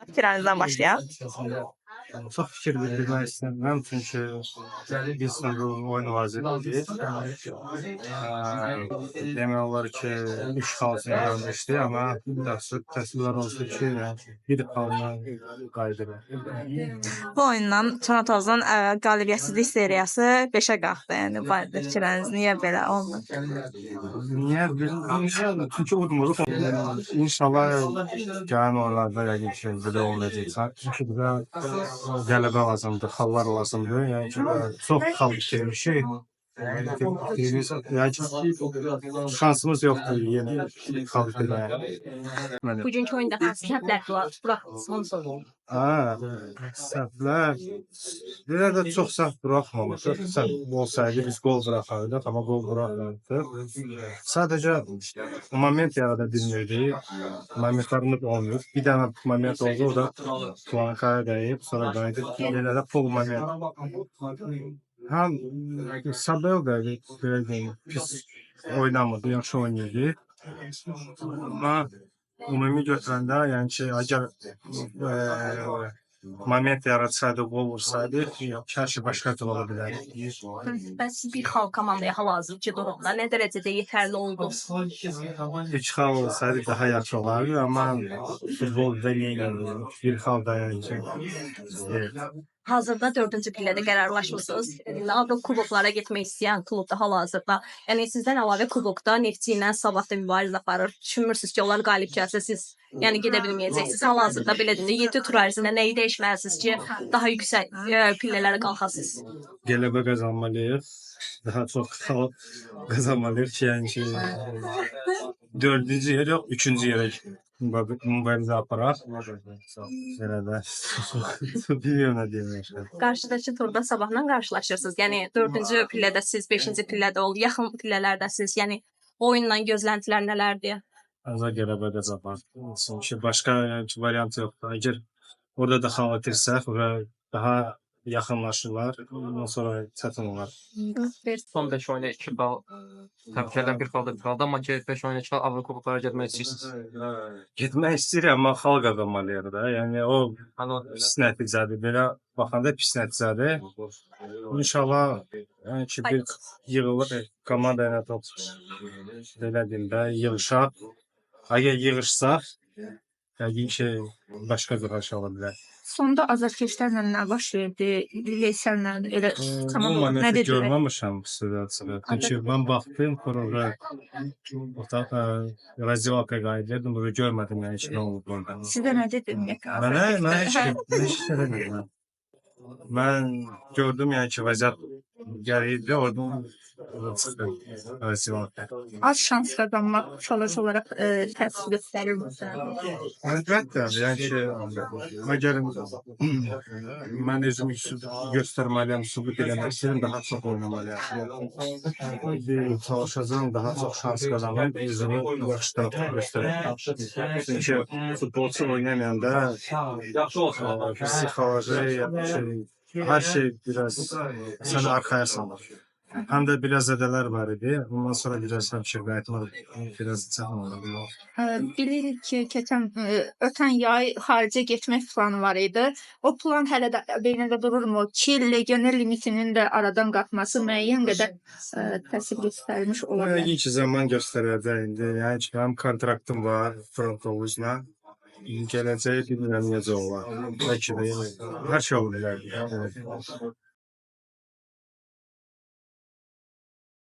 Fikrənizdən başlayaq. Çox fikir bildirmək istəmirəm, çünki biz bu oyun vaziyətindəyik. Demək olar ki, 3 xalsını görmüşdü, amma təəssüflər olsun ki, bir xalına qayıdırıq. Bu oyundan Çanatovun qalibiyyətsizlik seriyası 5-ə qalxdı. Yəni bu barədə fikriniz niyə belə oldu? Niyə bilmirəm, çünki udmuruq. İnşallah gələn oyunlarda yəqin ki, belə olmayacaq. Çünki bizə qələbə lazımdır, xallar lazımdır. Yəni ki, çox xal itirmişik. Yəni ki, şansımız yoxdur yenə xal itirməyə. Bugünkü oyunda hansı səhvlər buraxdınız? Səhvlər. Belə də çox səhv buraxmamışıq. Səhv olsaydı biz gol buraxardıq, amma gol buraxmadıq. Sadəcə moment yarada bilmirdik. Momentlarımız olmuyor. Bir dənə moment oldu, o da Tuankaya dəyib, sonra qayıdıb. Belə də pul moment. Həm Sabel də belə deyim, pis oynamırdı, yaxşı oynayırdı. Amma ümumi götürəndə, yəni ki, əgər moment yaratsaydı, gol vursaydı, hər şey başqa cür ola bilərdi. Bəs bir xal komandaya hal-hazırki durumda nə dərəcədə yetərli oldu? 3 xal olsaydı daha yaxşı olardı, amma futbolda bir xal da yəni ki. Hazırda 4-cü pillədə qərarlaşmısınız. Avropa kuboklara getmək istəyən klubda hal-hazırda. Yəni sizdən əlavə kubokda Neftçi ilə Sabah da mübarizə aparır. Düşünmürsünüz ki, onlar qalib gəlsə siz yəni gedə bilməyəcəksiniz. Hal-hazırda belə deyəndə 7 tur ərzində nəyi dəyişməlisiniz ki, daha yüksək pillələrə qalxasınız? Qələbə qazanmalıyıq. Daha çox xal qazanmalıyıq ki, yəni ki 4-cü yer yox, 3-cü yerə mübarizə aparaq. Belə də bilmiyorum nə deyim. Qarşıdakı turda Sabahla qarşılaşırsınız. Yəni 4-cü pillədə siz, 5-ci pillədə ol, yaxın pillələrdə siz. Yəni oyundan gözləntilər nələrdir? Azar qələbə qazanmaq. Çünki başqa variant yoxdur. Əgər orada da xal itirsək və daha yaxınlaşırlar, ondan sonra çətin olar. Son 5 oyuna 2 bal, təbrik bir xal da bir xalda, amma ki 5 oyuna 2 xal Avropa kuboklara getmək istəyirsiniz. Getmək istəyirəm, amma xal qazanmalıyıq da. Yəni o pis nəticədir. Belə baxanda pis nəticədir. İnşallah yəni ki bir yığılır komanda ilə top belə deyim də yığışaq. Əgər yığışsaq, yəqin ki başqa bir şey ola bilər. Sonda azarkeşlərlə nə baş verdi? Leysəllə elə Bu momenti görməmişəm sizə. Çünki mən baxdım, sonra otaq razdivalka qayıdırdım, bunu görmədim yəni ki nə olub orada. Sizə nə dedi ümumiyyətlə? Mənə heç nə demədim. Mən gördüm yəni ki vəziyyət gəlirdi, oradan çıxdı razdivalka. Az şans qazanmaq çalış olaraq təsir göstərir mi? Əlbəttə, yəni ki, məgər mən özümü göstərməliyəm, sübut eləmək istəyirəm, daha çox oynamalıyam. Çalışacağım, daha çox şans qazanım, özümü yaxşı göstərəm. Çünki futbolçu oynamayanda psixoloji, hər şey biraz səni arxaya salır. Həm də biraz zədələr var idi. Ondan sonra biraz həmşir qayıtmaq biraz çətin oldu. Bilirik ki, ötən yay xaricə getmək planı var idi. O plan hələ də beynində dururmu ki, legioner limitinin də aradan qalxması müəyyən qədər təsir göstərmiş ola bilər. Yəqin ki, zaman göstərəcək indi. Yəni ki, mənim kontraktım var Frontovuzla. Gələcəyi bilmirəm necə olar. Bəlkə də hər şey ola bilər.